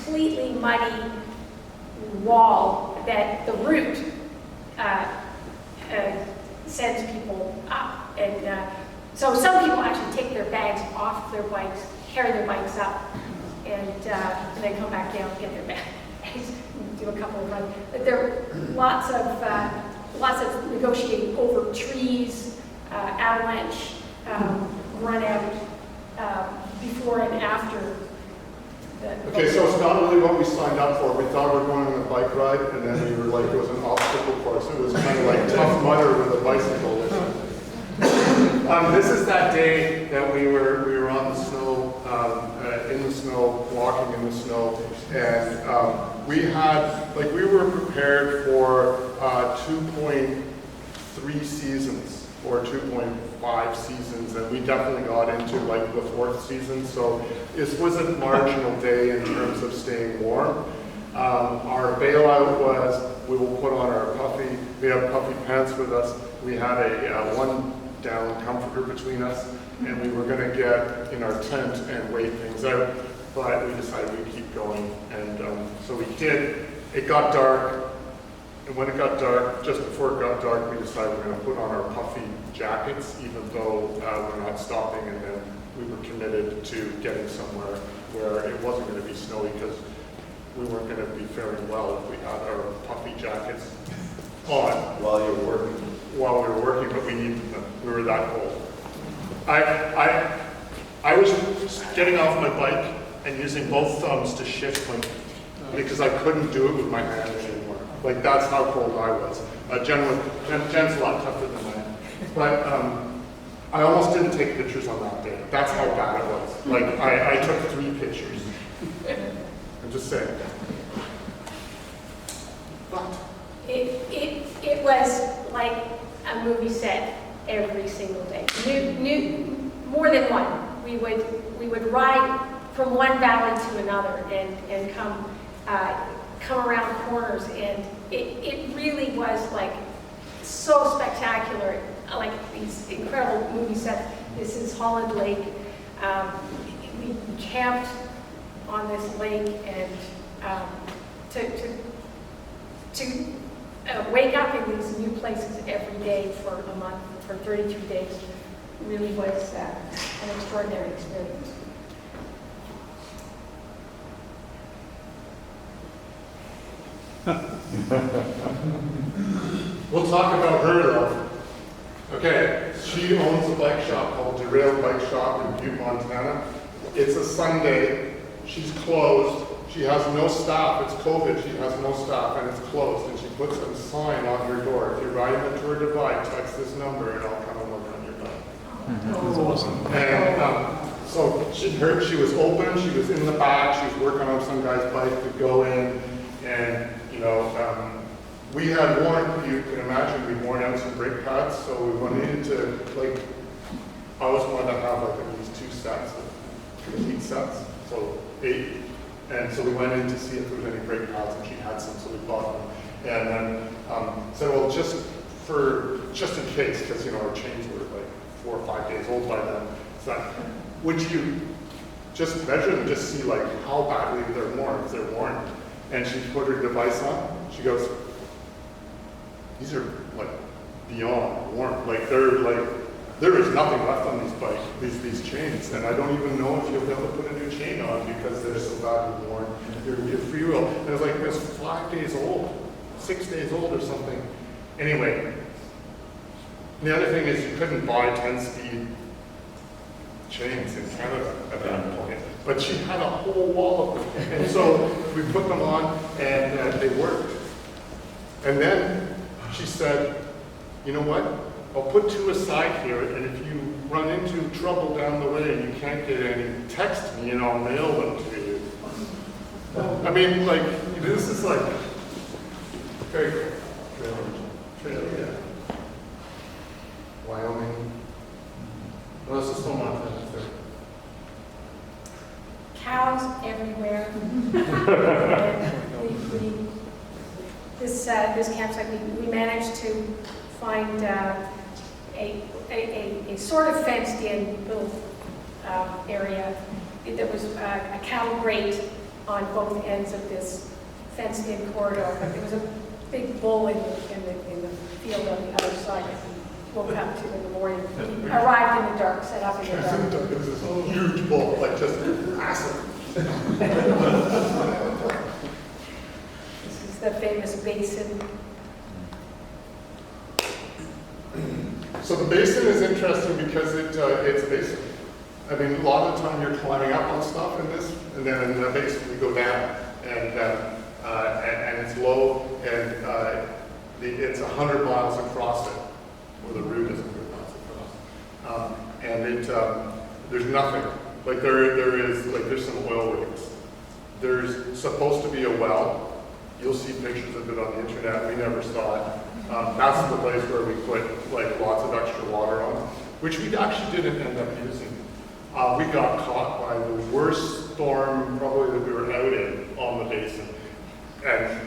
completely muddy wall that the route sends people up. And so some people actually take their bags off their bikes, carry their bikes up, and then come back down and get their bags, do a couple of runs. But there are lots of negotiating over trees, avalanche, run out before and after. Okay, so it's not really what we signed up for. We thought we were going on a bike ride, and then we were like, it was an obstacle course. It was kind of like Tough Mudder with a bicycle or something. This is that day that we were on the snow, in the snow, walking in the snow, and we were prepared for 2.3 seasons or 2.5 seasons, and we definitely got into like the 4th season. So this was a marginal day in terms of staying warm. Our bailout was we will put on our puffy. We have puffy pants with us. We had a one down comforter between us, and we were going to get in our tent and wait things out. But we decided we'd keep going, and so we did. It got dark. And when it got dark, just before it got dark, we decided we're going to put on our puffy jackets, even though we're not stopping, and then we were committed to getting somewhere where it wasn't going to be snowy, because we weren't going to be faring well if we had our puffy jackets on. While you're working. While we were working, but we needed them. We were that cold. I was getting off my bike and using both thumbs to shift my, because I couldn't do it with my hand anymore. Like, that's how cold I was. Jen's a lot tougher than I am. But I almost didn't take pictures on that day. That's how bad it was. Like, I took 3 pictures. I'm just saying. But it was like a movie set every single day. More than one. We would ride from one valley to another and come around corners, and it really was like so spectacular, like these incredible movie sets. This is Holland Lake. We camped on this lake, and to wake up in these new places every day for a month, for 32 days, really was an extraordinary experience. We'll talk about her though. Okay, she owns a bike shop called Derail Bike Shop in Butte, Montana. It's a Sunday. She's closed. She has no staff. It's COVID. She has no staff, and it's closed. And she puts a sign on her door. If you're riding the Tour Divide, text this number, and I'll come and work on your bike. That's awesome. And so she was open. She was in the back. She was working on some guy's bike to go in, and we had worn, you can imagine, we'd worn out some brake pads, so we needed to, like, I always wanted to have like at least 2 sets of complete sets, so 8. And so we went in to see if there was any brake pads, and she had some, so we bought them. And then said, well, just in case, because our chains were like 4 or 5 days old by then. So would you just measure them, just see like how badly they're worn, if they're worn? And she put her device on. She goes, these are like beyond worn. Like there is nothing left on these bikes, these chains, and I don't even know if you'll be able to put a new chain on because they're so badly worn. Your free wheel. And it was like, it was 5 days old, 6 days old or something. Anyway, the other thing is you couldn't buy 10-speed chains in Canada at that point. But she had a whole wall of them. And so we put them on, and they worked. And then she said, you know what? I'll put 2 aside here, and if you run into trouble down the way and you can't get any, text me and I'll mail them to you. I mean, like, this is like, very cool. Trailer, yeah. Wyoming. Well, this is still Montana. Cows everywhere. This campsite, we managed to find a sort of fenced-in little area. There was a cattle grate on both ends of this fenced-in corridor. But there was a big bull in the field on the other side that we woke up to in the morning. We arrived in the dark, set up in the dark. It was this huge bull, like just massive. This is the famous basin. So the basin is interesting because it's a basin. I mean, a lot of the time you're climbing up on stuff in this, and then in the basin you go down, and it's low, and it's 100 miles across it, or the route is 100 miles across, and there's nothing. Like there's some oil rigs. There's supposed to be a well. You'll see pictures of it on the internet. We never saw it. That's the place where we put like lots of extra water on, which we actually didn't end up using. We got caught by the worst storm probably that we were out in on the basin, and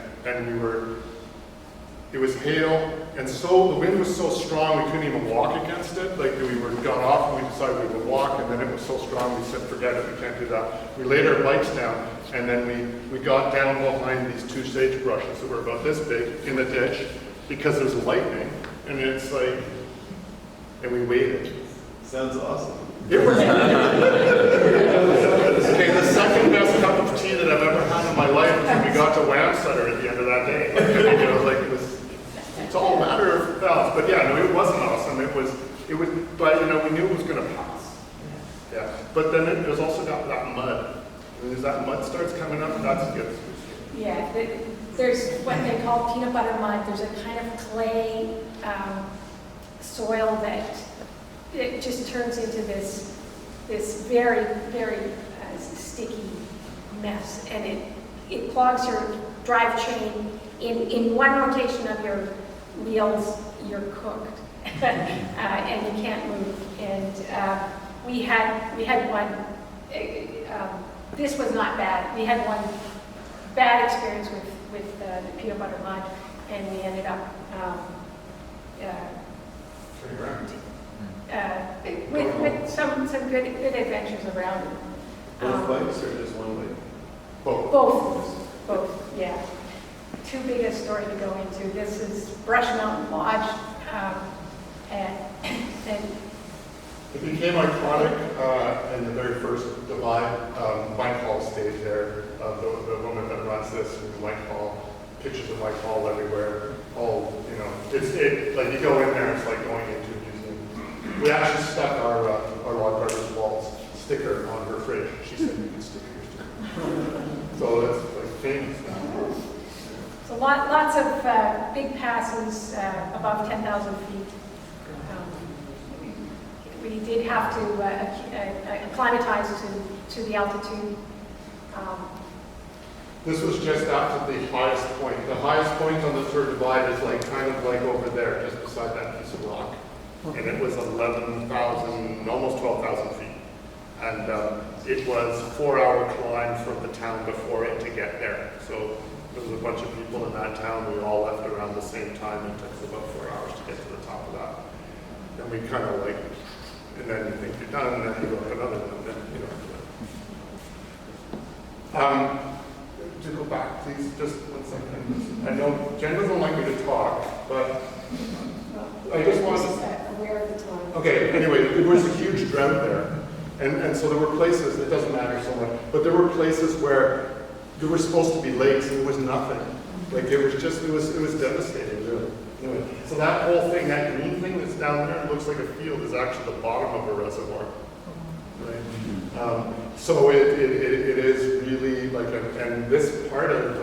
it was hail, and so the wind was so strong we couldn't even walk against it. Like got off and we decided we would walk, and then it was so strong we said forget it, we can't do that. We laid our bikes down, and then we got down behind these two sagebrushes that were about this big in the ditch because there's lightning, and it's like, and we waited. Sounds awesome. It was okay. The second best cup of tea that I've ever had in my life was when we got to Wamsutter at the end of that day. It's all a matter of balance. But yeah, no, it wasn't awesome. It was, but we knew it was going to pass. Yeah. But then there's also got that mud. And as that mud starts coming up, that's good. Yeah, there's what they call peanut butter mud. There's a kind of clay soil that it just turns into this very, very sticky mess, and it clogs your drive chain. In one rotation of your wheels, you're cooked, and you can't move. And we had one. This was not bad. We had one bad experience with the peanut butter mud, and we ended up with some good adventures around it. Both bikes or just one bike? Both, yeah. Too big a story to go into. This is Brush Mountain Lodge, and it became iconic in the very first divide. Mike Hall stayed there. The woman that runs this, Mike Hall, pictures of Mike Hall everywhere. It's like you go in there, it's like going into a museum. We actually stuck our log brother's Waltz sticker on her fridge. She said you can stick yours too. So that's like famous now. So lots of big passes above 10,000 feet. We did have to acclimatize to the altitude. This was just after the highest point. The highest point on the third divide is like kind of like over there, just beside that piece of rock. And it was 11,000, almost 12,000 feet. And it was a 4-hour climb from the town before it to get there. So there was a bunch of people in that town. We all left around the same time. It took us about 4 hours to get to the top of that. And we kind of like, and then you think you're done, and then you go up another one, and then to go back, please, just 1 second. I know Jen doesn't like me to talk, but I just wanted to... aware of the time. Okay, anyway, there was a huge drought there. And so there were places, it doesn't matter so much, but there were places where there were supposed to be lakes and there was nothing. Like it was devastating, really. Anyway, so that whole thing, that green thing that's down there, looks like a field, is actually the bottom of a reservoir. Right? So it is really like, and this part of,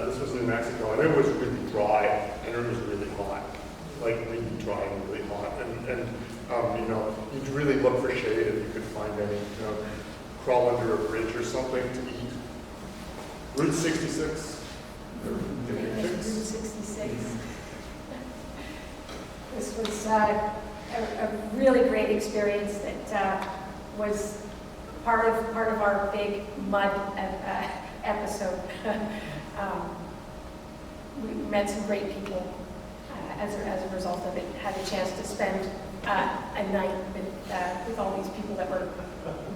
this was New Mexico, and it was really dry, and it was really hot. Like really dry and really hot. And you'd really look for shade if you could find any, crawl under a bridge or something to eat. Route 66. Route 66. This was a really great experience that was part of our big mud episode. We met some great people as a result of it. Had a chance to spend a night with all these people that were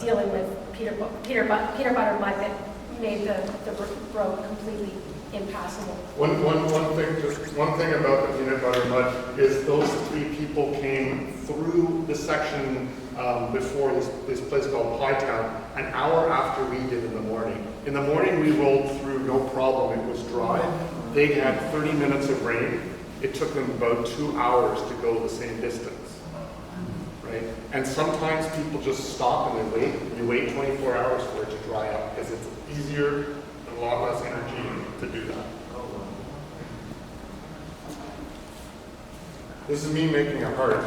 dealing with peanut butter mud that made the road completely impassable. One thing about the peanut butter mud is those 3 people came through the section before this place called Pie Town an hour after we did in the morning. In the morning we rolled through no problem, it was dry. They had 30 minutes of rain. It took them about 2 hours to go the same distance, right? And sometimes people just stop and they wait, and you wait 24 hours for it to dry up because it's easier and a lot less energy to do that. This is me making a heart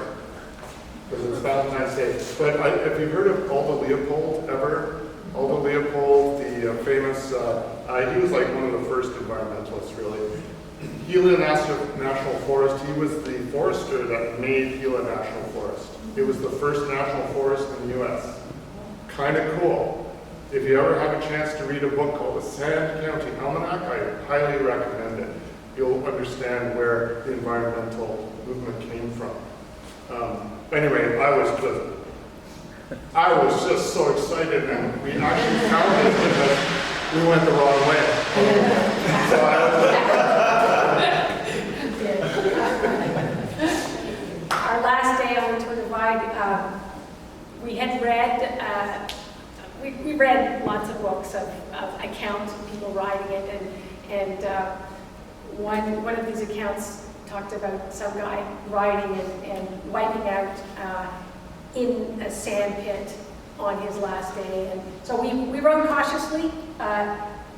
because it's Valentine's Day. But have you heard of Aldo Leopold ever? Aldo Leopold, the famous, he was like one of the first environmentalists, really. Gila National Forest, he was the forester that made Gila National Forest. It was the first national forest in the U.S. Kind of cool. If you ever have a chance to read a book called The Sand County Almanac, I highly recommend it. You'll understand where the environmental movement came from. Anyway, I was just so excited, and we actually found it because we went the wrong way. So Our last day on the Tour Divide, we had read, we read lots of books of accounts of people riding it, and one of these accounts talked about some guy riding and wiping out in a sand pit on his last day. And so we rode cautiously.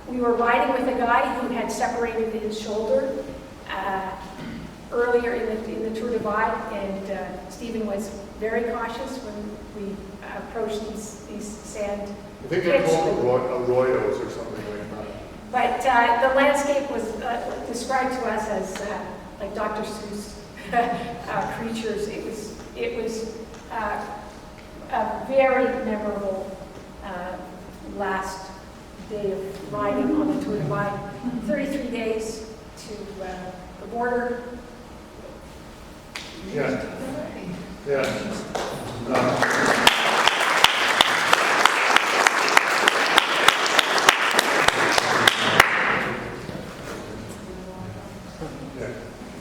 We were riding with a guy who had separated his shoulder earlier in the Tour Divide, and Stephen was very cautious when we approached these sand I think they called them arroyos or something like that. But the landscape was described to us as like Dr. Seuss creatures. It was a very memorable last day of riding on the Tour Divide. 33 days to the border. Yeah. Yeah.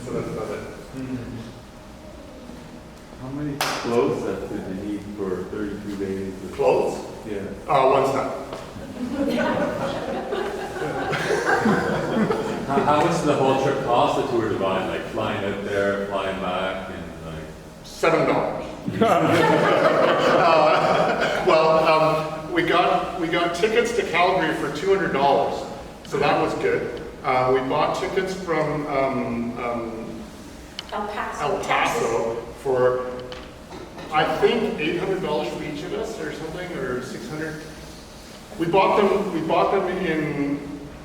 So that's about it. How many clothes did you need for 32 days? Clothes? Yeah. One set. How much did the whole trip cost the Tour Divide? Like flying out there, flying back, and like $7. We got tickets to Calgary for $200, so that was good. We bought tickets from El Paso, El Paso for, I think, $800 for each of us, or something, or $600. We bought them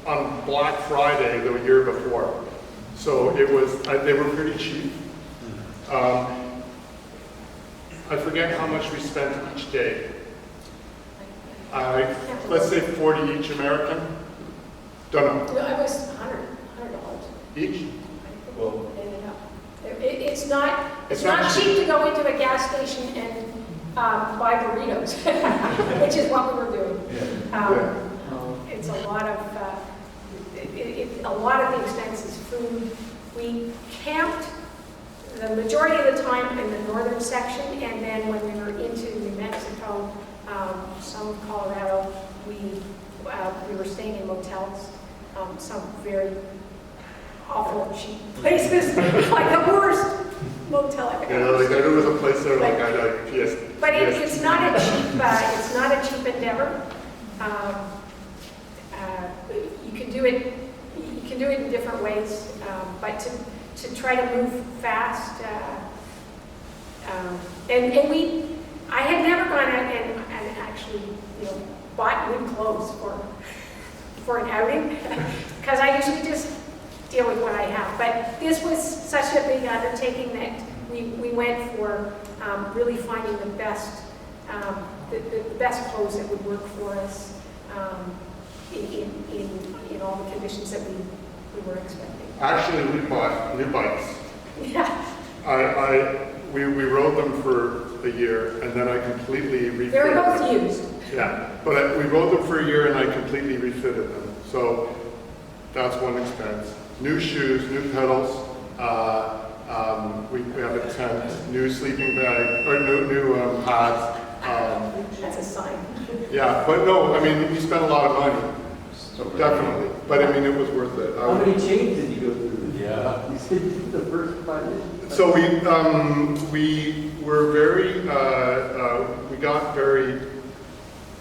on Black Friday the year before, so it was they were pretty cheap. I forget how much we spent each day. Let's say 40 each American. Don't know. No, it was $100 Each? Well, It's not cheap to go into a gas station and buy burritos, which is what we were doing. It's a lot of the expense is food. We camped the majority of the time in the northern section, and then when we were into New Mexico, some of Colorado, we were staying in motels, some very awful cheap places, like the worst motel I've ever Yeah, like there was a place there like I like PS. But it's not a cheap endeavor. You can do it in different ways, but to try to move fast, I had never gone out and actually, bought good clothes for an outing, because I usually just deal with what I have. But this was such a big undertaking that we went for really finding the best clothes that would work for us in all the conditions that we were expecting. Actually, we bought new bikes. Yeah. We rode them for a year, and then I completely refitted They were both them. used. Yeah, but we rode them for a year and I completely refitted them. So that's one expense. New shoes, new pedals. We have a tent, new sleeping bag, or new pads. That's a sign. Yeah, but no, I mean, you spent a lot of money, so definitely. But I mean, it was worth it. How many chains did you go through? Yeah. You said the first 5 years? So we were very, we got very,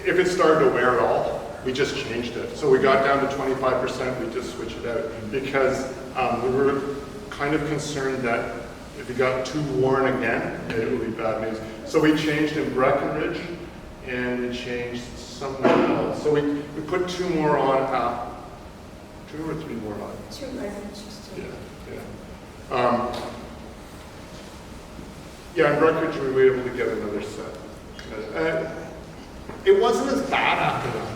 if it started to wear at all, we just changed it. So we got down to 25%, we just switched it out because we were kind of concerned that if it got too worn again, it would be bad news. So we changed in Breckenridge and we changed somewhere else. So we put 2 more on, 2 or 3 more on. 2 residents. Yeah. Yeah, in Breckenridge we were able to get another set. It wasn't as bad after that,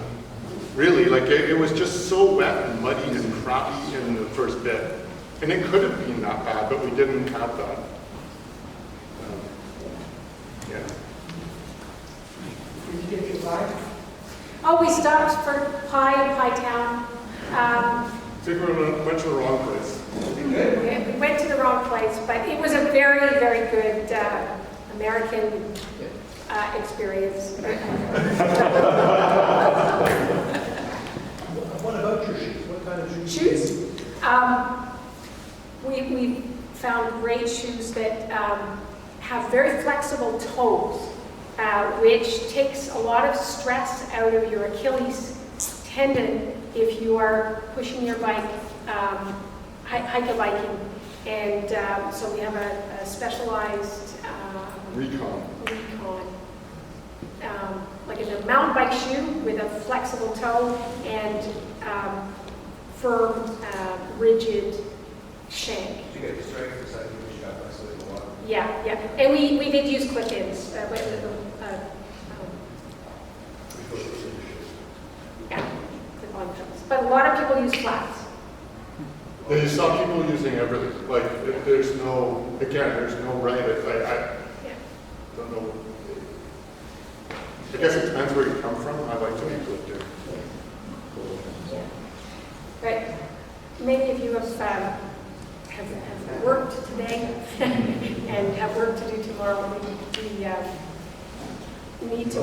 really. Like it was just so wet and muddy and crappy in the first bit. And it could have been that bad, but we didn't have that. Yeah. Did you get your bike? Oh, we stopped for pie in Pie Town. I think we went to the wrong place. We went to the wrong place, but it was a very, very good American experience. What about your shoes? What kind of shoes? Shoes? We found great shoes that have very flexible toes, which takes a lot of stress out of your Achilles tendon if you are pushing your bike, hike-a-biking. And so we have a specialized Recon. like a mountain bike shoe with a flexible toe and firm, rigid shank. Did you get the strength for side which got flexibility a lot? Yeah, yeah. And we did use clip-ins. Yeah, clip-on toes. But a lot of people use flats. You saw people using everything. Like, there's no, again, there's no right. I Yeah. don't know. I guess it depends where you come from. I like to be clipped in. Yeah. But many of you have worked today and have work to do tomorrow. We need to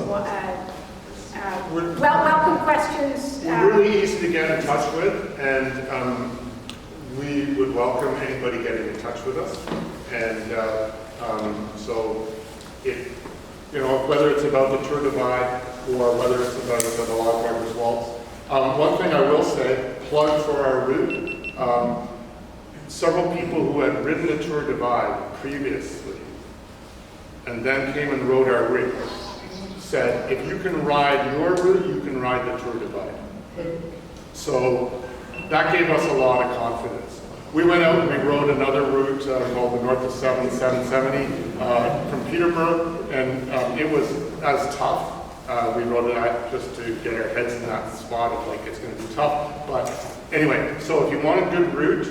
welcome questions. We're really easy to get in touch with, and we would welcome anybody getting in touch with us. And so, whether it's about the Tour Divide or whether it's about the Log Drivers Waltz. One thing I will say, plug for our route. Several people who had ridden the Tour Divide previously and then came and rode our route said, if you can ride your route, you can ride the Tour Divide. So that gave us a lot of confidence. We went out and we rode another route called the North of 770 from Peterborough, and it was as tough. We rode it out just to get our heads in that spot of like it's going to be tough. But anyway, so if you want a good route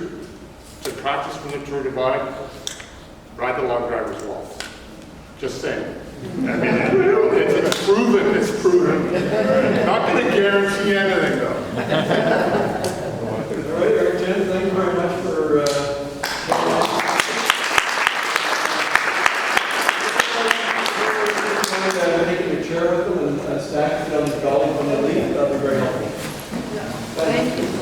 to practice from the Tour Divide, ride the Log Drivers Waltz. Just saying. I mean, it's proven. It's proven. Not going to guarantee anything though. All right, Eric, Jen, thank you very much for taking a chair with them and stacking it on the dolly from the leaf. That'd be very helpful. Thank you.